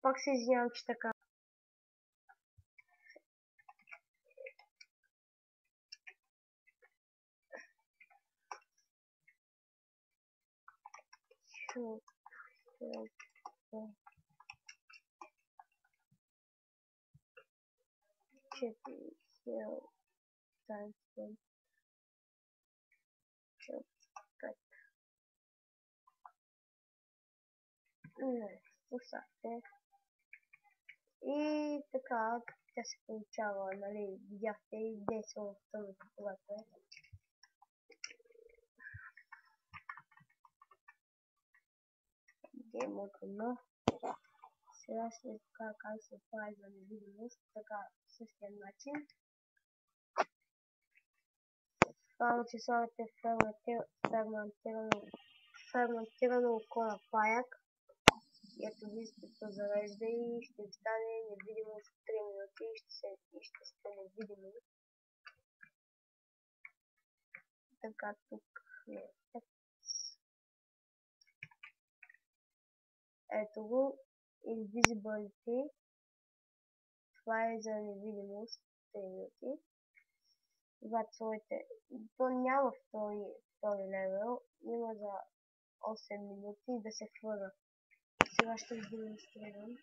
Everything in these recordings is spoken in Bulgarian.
Пак се извинявам, че така. Не, слушайте. И така, тя се получава, нали, видяхте и действа в тъмното, когато е. Геймото, но сега ще кажа как се прави за невидимост, така, същия начин. Само че слагате ферментирано око на паяк. И ето виждате, то зарежда и ще ви стане невидимост 3 минути и ще сте невидими. Така, тук е. Ето го, Invisibility. Това е за невидимост 3 минути. Когато сложите, то няма втори левел, има за 8 минути да се хвърля. Сега ще ви демонстрирам.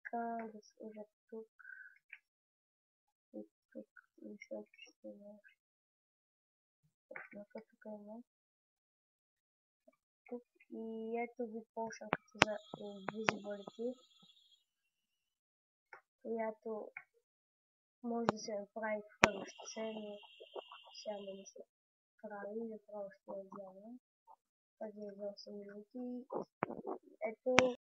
Така да сложа тук и тук. Мисля, че ще има. Тук има. Тук и ето ви полшанката за Invisibility, която може да се направи хвърляща се, но сега да не се прави, направо ще я взема. Тази е за 8 минути. Ето